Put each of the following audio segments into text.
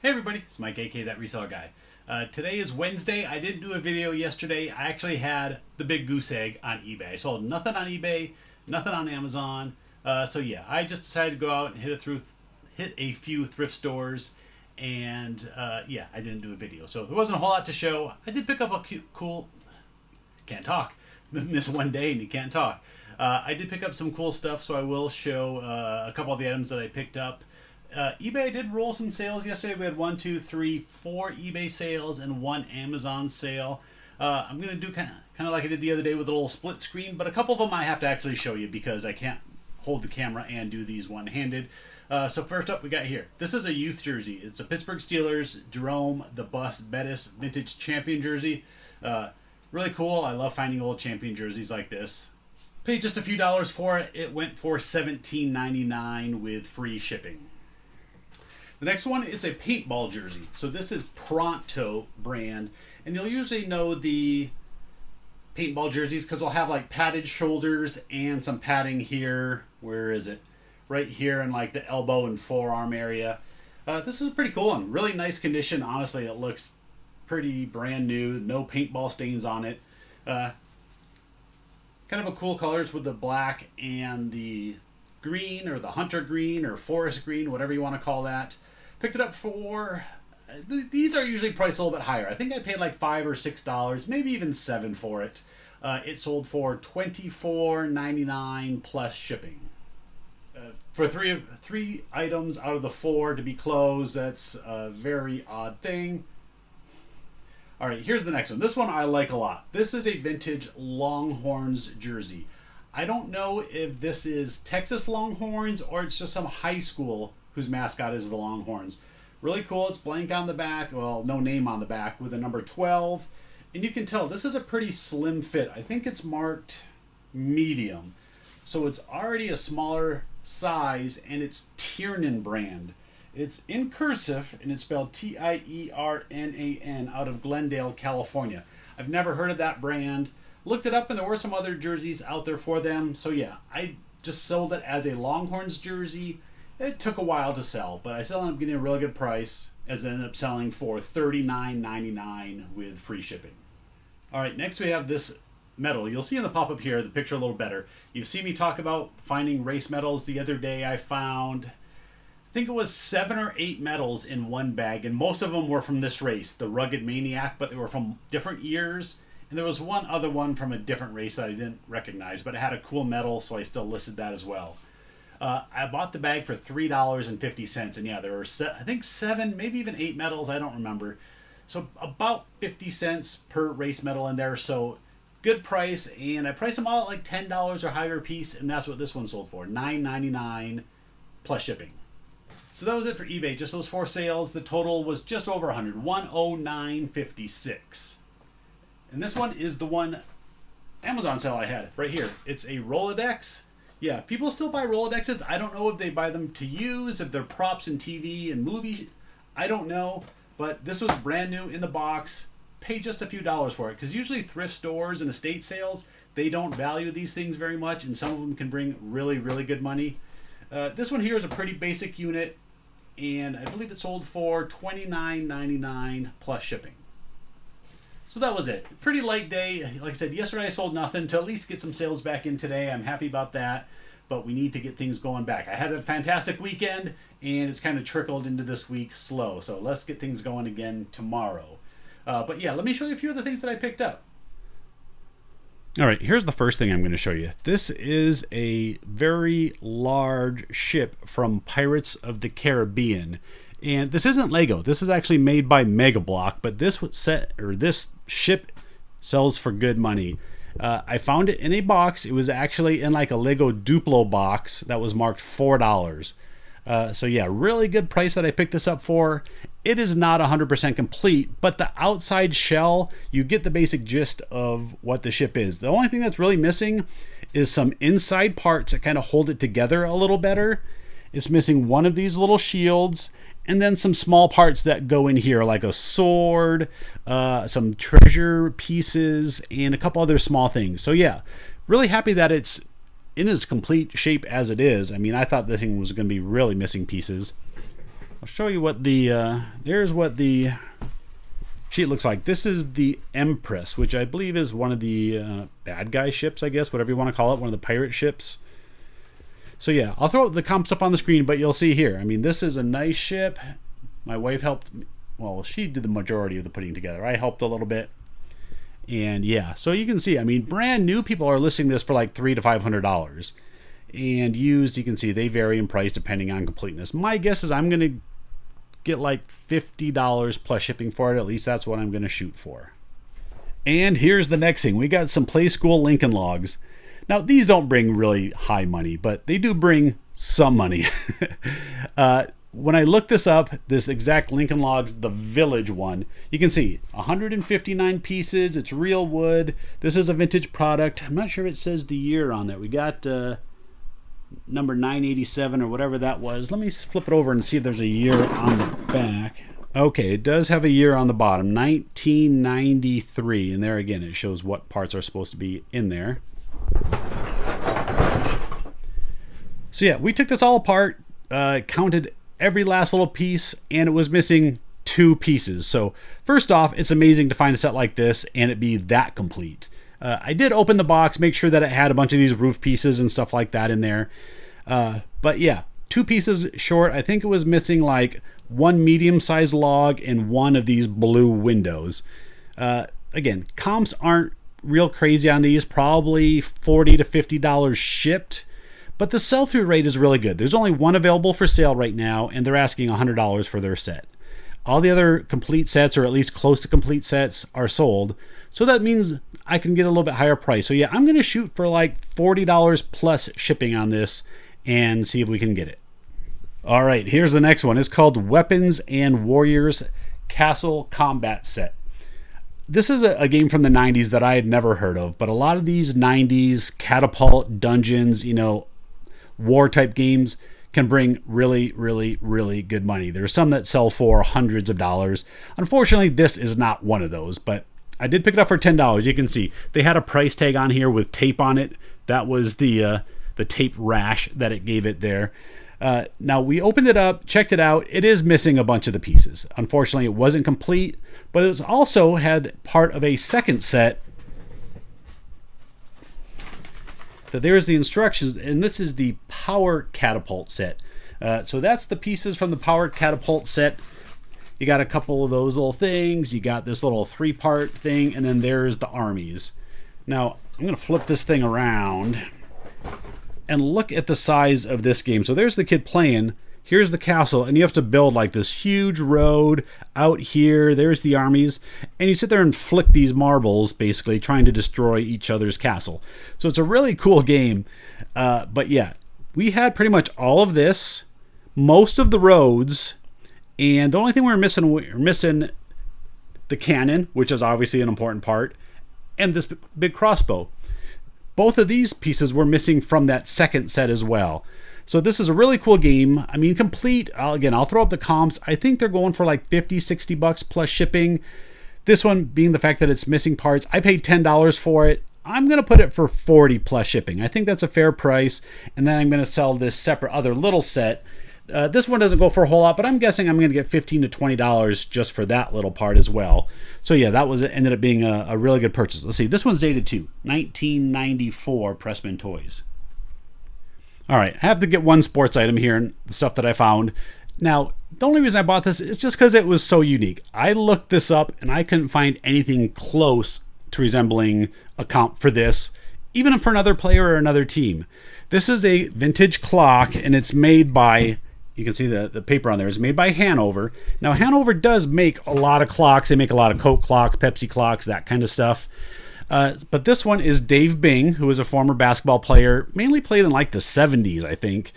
Hey everybody, it's Mike, aka That Reseller Guy. Today is Wednesday. I didn't do a video yesterday. I actually had the big goose egg on eBay. I sold nothing on eBay, nothing on Amazon. So yeah, I just decided to go out and hit a few thrift stores, and yeah, I didn't do a video. So there wasn't a whole lot to show. I did pick up a cool, can't talk, miss one day and you can't talk. I did pick up some cool stuff, so I will show a couple of the items that I picked up. eBay did roll some sales yesterday. We had 4 eBay sales and 1 Amazon sale. I'm going to do kind of like I did the other day with a little split screen, but a couple of them I have to actually show you because I can't hold the camera and do these one-handed. So first up we got here. This is a youth jersey. It's a Pittsburgh Steelers Jerome the Bus Bettis vintage champion jersey. Really cool. I love finding old champion jerseys like this. Paid just a few dollars for it. It went for $17.99 with free shipping. The next one, it's a paintball jersey. So this is Pronto brand. And you'll usually know the paintball jerseys because they'll have like padded shoulders and some padding here. Where is it? Right here in like the elbow and forearm area. This is a pretty cool one. Really nice condition. Honestly, it looks pretty brand new. No paintball stains on it. Kind of a cool colors with the black and the green, or the hunter green, or forest green, whatever you want to call that. Picked it up for, these are usually priced a little bit higher. I think I paid like $5 or $6, maybe even $7 for it. It sold for $24.99 plus shipping. For three items out of the 4 to be closed, that's a very odd thing. All right, here's the next one. This one I like a lot. This is a vintage Longhorns jersey. I don't know if this is Texas Longhorns or it's just some high school whose mascot is the Longhorns. Really cool. It's blank on the back. Well, no name on the back with a number 12. And you can tell this is a pretty slim fit. I think it's marked medium. So it's already a smaller size, and it's Tiernan brand. It's in cursive, and it's spelled Tiernan out of Glendale, California. I've never heard of that brand. Looked it up, and there were some other jerseys out there for them. So yeah, I just sold it as a Longhorns jersey. It took a while to sell, but I still ended up getting a really good price, as it ended up selling for $39.99 with free shipping. All right, next we have this medal. You'll see in the pop-up here the picture a little better. You've seen me talk about finding race medals. The other day I found, I think it was 7 or 8 medals in one bag, and most of them were from this race, the Rugged Maniac, but they were from different years. And there was one other one from a different race that I didn't recognize, but it had a cool medal, so I still listed that as well. I bought the bag for $3.50, and yeah, there were I think 7, maybe even 8 medals. I don't remember. So about 50 cents per race medal in there. So good price, and I priced them all at like $10 or higher a piece, and that's what this one sold for, $9.99 plus shipping. So that was it for eBay. Just those 4 sales. The total was just over 100, $109.56. And this one is the one Amazon sale I had right here. It's a Rolodex. Yeah, people still buy Rolodexes. I don't know if they buy them to use, if they're props in TV and movies. I don't know. But this was brand new in the box. Paid just a few dollars for it. Because usually thrift stores and estate sales, they don't value these things very much. And some of them can bring really, really good money. This one here is a pretty basic unit. And I believe it sold for $29.99 plus shipping. So that was it. Pretty light day. Like I said, yesterday I sold nothing. To at least get some sales back in today, I'm happy about that. But we need to get things going back. I had a fantastic weekend, and it's kind of trickled into this week slow. So let's get things going again tomorrow. But yeah, let me show you a few of the things that I picked up. All right, here's the first thing I'm going to show you. This is a very large ship from Pirates of the Caribbean. And this isn't Lego. This is actually made by Mega Block, but this ship sells for good money. I found it in a box. It was actually in like a Lego Duplo box that was marked $4. So yeah, really good price that I picked this up for. It is not 100% complete, but the outside shell, you get the basic gist of what the ship is. The only thing that's really missing is some inside parts that kind of hold it together a little better. It's missing one of these little shields, and then some small parts that go in here, like a sword, some treasure pieces, and a couple other small things. So yeah, really happy that it's in as complete shape as it is. I mean, I thought this thing was going to be really missing pieces. I'll show you what there's what the sheet looks like. This is the Empress, which I believe is one of the bad guy ships, I guess, whatever you want to call it, one of the pirate ships. So yeah, I'll throw the comps up on the screen, but you'll see here. I mean, this is a nice ship. My wife helped, well, she did the majority of the putting together. I helped a little bit. And yeah, so you can see, I mean, brand new people are listing this for like $300 to $500. And used, you can see they vary in price depending on completeness. My guess is I'm going to get like $50 plus shipping for it. At least that's what I'm going to shoot for. And here's the next thing. We got some Play School Lincoln Logs. Now, these don't bring really high money, but they do bring some money. When I looked this up, this exact Lincoln Logs, the Village one, you can see 159 pieces. It's real wood. This is a vintage product. I'm not sure if it says the year on there. We got number 987 or whatever that was. Let me flip it over and see if there's a year on the back. Okay, it does have a year on the bottom, 1993. And there again, it shows what parts are supposed to be in there. So yeah, we took this all apart, counted every last little piece, and it was missing 2 pieces. So first off, it's amazing to find a set like this and it be that complete. I did open the box, make sure that it had a bunch of these roof pieces and stuff like that in there. But yeah, 2 pieces short. I think it was missing like 1 medium-sized log and 1 of these blue windows. Again, comps aren't real crazy on these, probably $40 to $50 shipped. But the sell-through rate is really good. There's only 1 available for sale right now, and they're asking $100 for their set. All the other complete sets, or at least close to complete sets, are sold. So that means I can get a little bit higher price. So yeah, I'm going to shoot for like $40 plus shipping on this and see if we can get it. All right, here's the next one. It's called Weapons and Warriors Castle Combat Set. This is a game from the 90s that I had never heard of, but a lot of these 90s catapult dungeons, war type games can bring really, really, really good money. There's some that sell for hundreds of dollars. Unfortunately, this is not one of those, but I did pick it up for $10. You can see they had a price tag on here with tape on it. That was the tape rash that it gave it there. Now we opened it up, checked it out. It is missing a bunch of the pieces. Unfortunately, it wasn't complete, but it was also had part of a second set. So there's the instructions, and this is the Power Catapult set. So that's the pieces from the Power Catapult set. You got a couple of those little things. You got this little 3-part thing, and then there's the armies. Now, I'm going to flip this thing around and look at the size of this game. So there's the kid playing. Here's the castle, and you have to build like this huge road out here. There's the armies, and you sit there and flick these marbles, basically trying to destroy each other's castle. So it's a really cool game. But yeah, we had pretty much all of this, most of the roads, and the only thing we're missing the cannon, which is obviously an important part, and this big crossbow. Both of these pieces were missing from that second set as well. So this is a really cool game. I mean, complete. I'll throw up the comps. I think they're going for like $50, $60 plus shipping. This one being the fact that it's missing parts. I paid $10 for it. I'm going to put it for $40 plus shipping. I think that's a fair price. And then I'm going to sell this separate other little set. This one doesn't go for a whole lot, but I'm guessing I'm going to get $15 to $20 just for that little part as well. So yeah, that ended up being a really good purchase. Let's see. This one's dated too. 1994 Pressman Toys. All right, I have to get one sports item here and the stuff that I found. Now, the only reason I bought this is just because it was so unique. I looked this up and I couldn't find anything close to resembling a comp for this, even for another player or another team. This is a vintage clock, and it's made by, you can see the paper on there, is made by Hanover. Now, Hanover does make a lot of clocks. They make a lot of Coke clock, Pepsi clocks, that kind of stuff. But this one is Dave Bing, who is a former basketball player, mainly played in like the 70s, I think.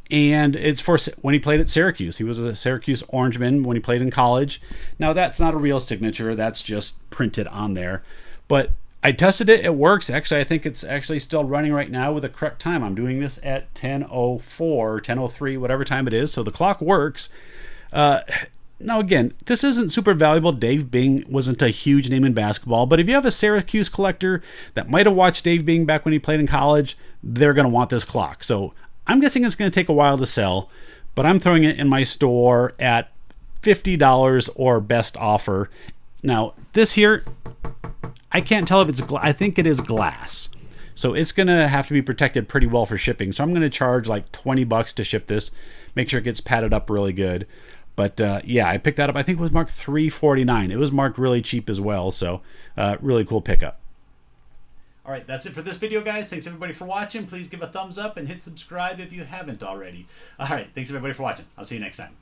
And it's for when he played at Syracuse. He was a Syracuse Orangeman when he played in college. Now, that's not a real signature. That's just printed on there. But I tested it. It works. Actually, I think it's actually still running right now with the correct time. I'm doing this at 10:04, 10:03, whatever time it is. So the clock works. Now, again, this isn't super valuable. Dave Bing wasn't a huge name in basketball, but if you have a Syracuse collector that might have watched Dave Bing back when he played in college, they're going to want this clock. So I'm guessing it's going to take a while to sell, but I'm throwing it in my store at $50 or best offer. Now, this here, I can't tell if it's I think it is glass. So it's going to have to be protected pretty well for shipping. So I'm going to charge like $20 to ship this. Make sure it gets padded up really good. But yeah, I picked that up. I think it was marked $3.49. It was marked really cheap as well. So really cool pickup. All right, that's it for this video, guys. Thanks everybody for watching. Please give a thumbs up and hit subscribe if you haven't already. All right, thanks everybody for watching. I'll see you next time.